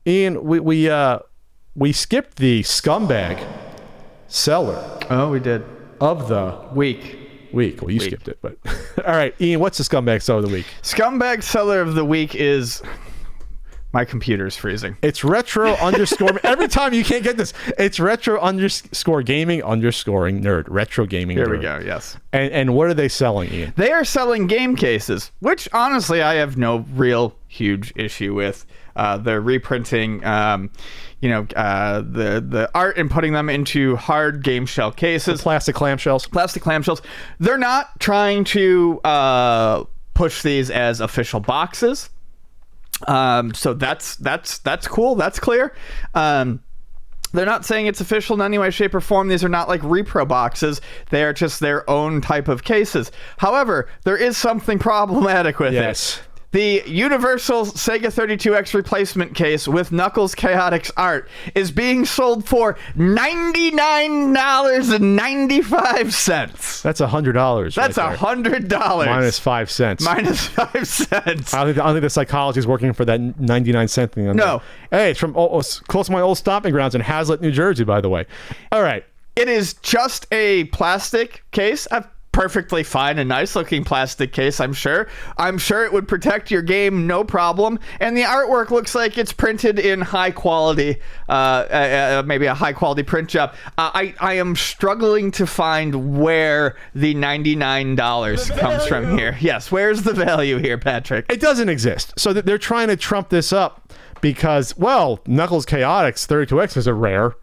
Ian, we skipped the scumbag seller. Oh, we did. Of the week. Well, you skipped it, but all right, Ian, what's the scumbag seller of the week? Scumbag seller of the week is my computer's freezing. It's retro underscore. Every time you can't get this, it's retro underscore gaming underscoring nerd. Retro gaming. Here nerd. we go. Yes. And what are they selling, Ian? They are selling game cases, which honestly I have no real huge issue with. They're reprinting, the art and putting them into hard game shell cases. The plastic clamshells. They're not trying to push these as official boxes. So that's cool. That's clear. They're not saying it's official in any way, shape, or form. These are not like repro boxes. They are just their own type of cases. However, there is something problematic with it. The Universal Sega 32X replacement case with Knuckles Chaotix art is being sold for $99.95. That's $100. That's $100. Minus 5 cents. Minus 5 cents. I don't think the psychology is working for that 99-cent thing. No. Hey, it's from close to my old stomping grounds in Hazlet, New Jersey, by the way. All right. It is just a plastic case. Perfectly fine, a nice looking plastic case. I'm sure it would protect your game, no problem. And the artwork looks like it's printed in high quality, maybe a high quality print job. I am struggling to find where the $99 comes from here. Yes, where's the value here, Patrick? It doesn't exist. So they're trying to trump this up because, well, Knuckles Chaotix 32X is a rare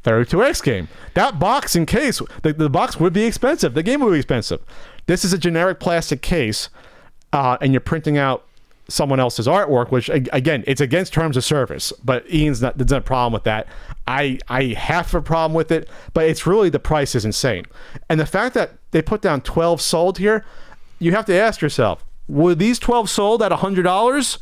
32X game. That box and case, the box would be expensive. The game would be expensive. This is a generic plastic case, and you're printing out someone else's artwork, which, again, it's against terms of service. But Ian's not, there's no problem with that. I have a problem with it, but it's really the price is insane. And the fact that they put down 12 sold here, you have to ask yourself, were these 12 sold at $100?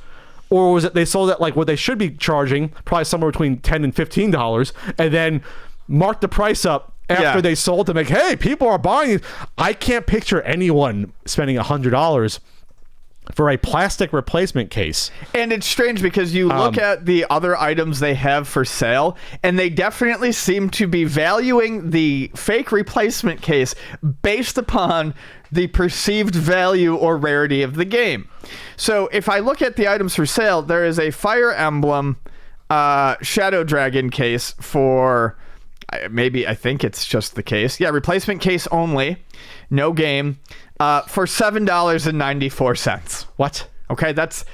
Or was it they sold at like what they should be charging, probably somewhere between $10 and $15, and then mark the price up after they sold to make, hey, people are buying it. I can't picture anyone spending $100 for a plastic replacement case. And it's strange because you look at the other items they have for sale, and they definitely seem to be valuing the fake replacement case based upon the perceived value or rarity of the game. So if I look at the items for sale, there is a Fire Emblem Shadow Dragon case for I think it's just the case. Yeah, replacement case only, no game, for $7.94. What? Okay, that's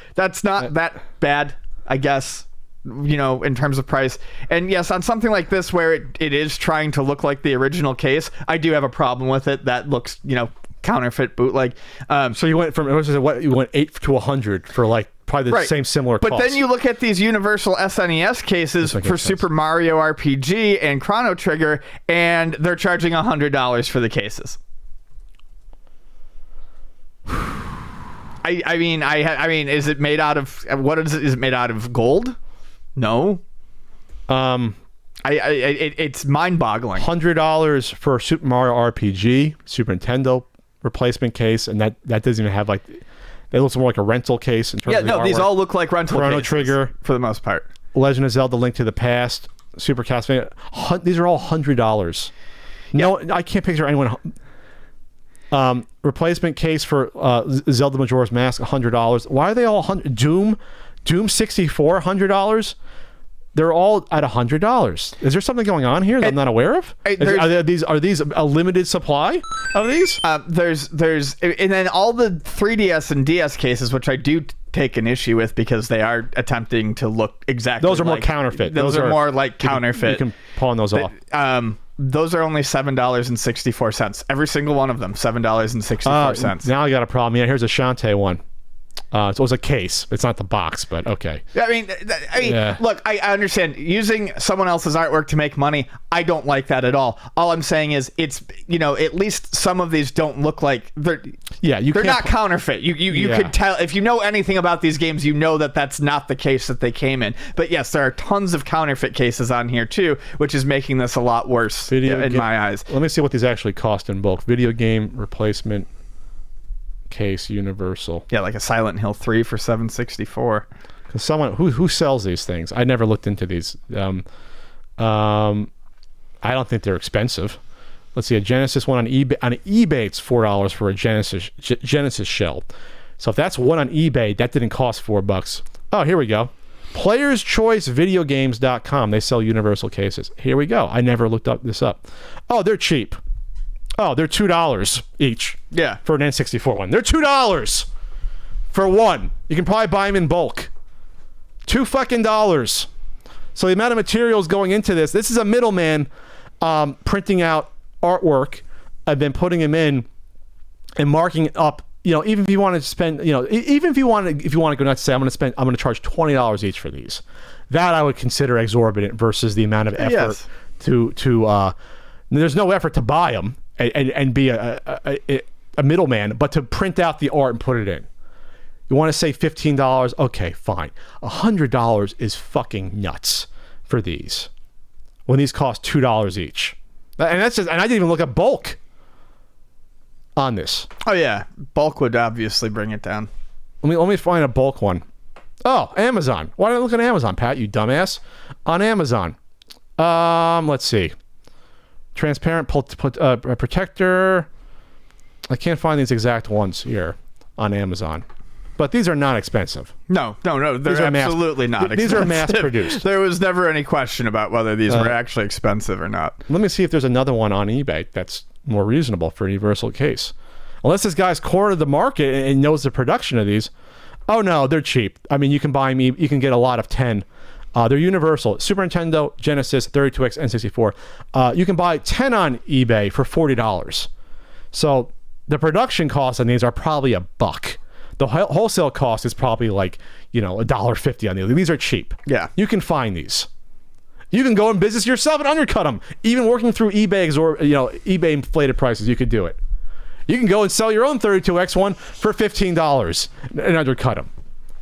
not that bad, I guess, in terms of price. And yes, on something like this where it is trying to look like the original case, I do have a problem with it. That looks, counterfeit bootleg. So you went from you went 8 to 100 for like probably the same similar cost. But then you look at these Universal SNES cases for Super Mario RPG and Chrono Trigger, and they're charging $100 for the cases. I mean, is it made out of what is it? Is it made out of gold? No. It's mind-boggling. $100 for Super Mario RPG, Super Nintendo replacement case, and that doesn't even have like. It looks more like a rental case in terms of the artwork. These all look like rental Chrono cases Trigger for the most part. Legend of Zelda: Link to the Past, Super Castlevania. These are all $100. No, I can't picture anyone. Replacement case for Zelda Majora's Mask, $100. Why are they all Doom 64, $100? They're all at $100. Is there something going on here that I'm not aware of? Are these a limited supply of these? There's and then all the 3DS and DS cases, which I do take an issue with because they are attempting to look exactly. Those are more counterfeit. Those are more like counterfeit. You can pawn those off. Those are only $7.64. Every single one of them, $7.64. Now I got a problem. Yeah, here's a Shantae one. So it was a case. It's not the box, but okay. I mean, Look, I understand using someone else's artwork to make money. I don't like that at all. All I'm saying is it's, at least some of these don't look like they're not counterfeit. You could tell if you know anything about these games, that that's not the case that they came in. But yes, there are tons of counterfeit cases on here too, which is making this a lot worse in my eyes. Let me see what these actually cost in bulk. Video game replacement case Universal. Yeah, like a Silent Hill 3 for $764. Someone who sells these things. I never looked into these. I don't think they're expensive. Let's see, a Genesis one on eBay. On eBay, it's $4 for a Genesis shell. So if that's one on eBay, that didn't cost $4. Oh, here we go. PlayersChoiceVideoGames.com. They sell universal cases. Here we go. I never looked this up. Oh, they're cheap. Oh, they're $2 each. Yeah. For an N64 one. They're $2 for one. You can probably buy them in bulk. $2. So the amount of materials going into this is a middleman printing out artwork and then putting them in and marking it up. You know, even if you want to spend, you know, even if you want to go nuts, say I'm going to charge $20 each for these. That I would consider exorbitant versus the amount of effort to there's no effort to buy them and be a middleman, but to print out the art and put it in. You want to say $15? Okay, fine. $100 is fucking nuts for these. When these cost $2 each. And I didn't even look at bulk on this. Oh yeah, bulk would obviously bring it down. Let me find a bulk one. Oh, Amazon. Why don't I look at Amazon, Pat, you dumbass? On Amazon. Let's see. Transparent protector. I can't find these exact ones here on Amazon. But these are not expensive. No. They're absolutely not expensive. These are mass-produced. There was never any question about whether these were actually expensive or not. Let me see if there's another one on eBay that's more reasonable for a universal case. Unless this guy's cornered the market and knows the production of these. Oh, no, they're cheap. I mean, you can buy them. You can get a lot of 10. They're universal. Super Nintendo, Genesis, 32X, N64. You can buy 10 on eBay for $40. So the production costs on these are probably $1. The wholesale cost is probably like, you know, $1.50 on these. These are cheap. Yeah. You can find these. You can go in business yourself and undercut them. Even working through eBay or eBay inflated prices, you could do it. You can go and sell your own 32X one for $15 and undercut them.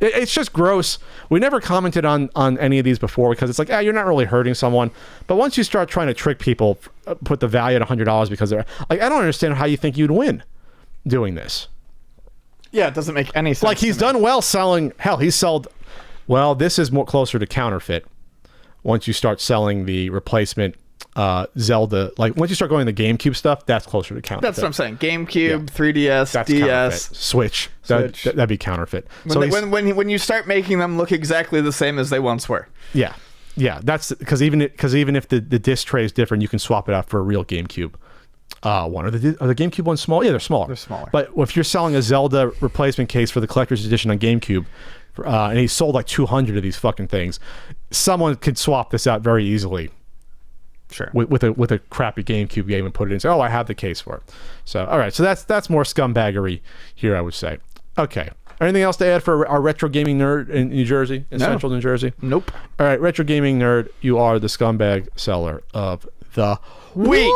It's just gross. We never commented on any of these before because it's like, you're not really hurting someone. But once you start trying to trick people, put the value at $100 because they're like, I don't understand how you think you'd win doing this. Yeah, it doesn't make any sense. Like he's done well selling. Hell, he's sold. Well, this is more closer to counterfeit. Once you start selling the replacement Zelda, like once you start going to the GameCube stuff, that's closer to counterfeit. That's what I'm saying. GameCube, 3DS, that's DS, counterfeit. Switch. That'd be counterfeit. When you start making them look exactly the same as they once were. Yeah. That's because even if the disc tray is different, you can swap it out for a real GameCube. Are the GameCube ones small? Yeah, they're smaller. They're smaller. But if you're selling a Zelda replacement case for the collector's edition on GameCube, and he sold like 200 of these fucking things, someone could swap this out very easily. Sure. With a crappy GameCube game and put it in and say, oh, I have the case for it. So, all right. So that's more scumbaggery here, I would say. Okay. Anything else to add for our retro gaming nerd in New Jersey, Central New Jersey? Nope. All right. Retro gaming nerd, you are the scumbag seller of the week.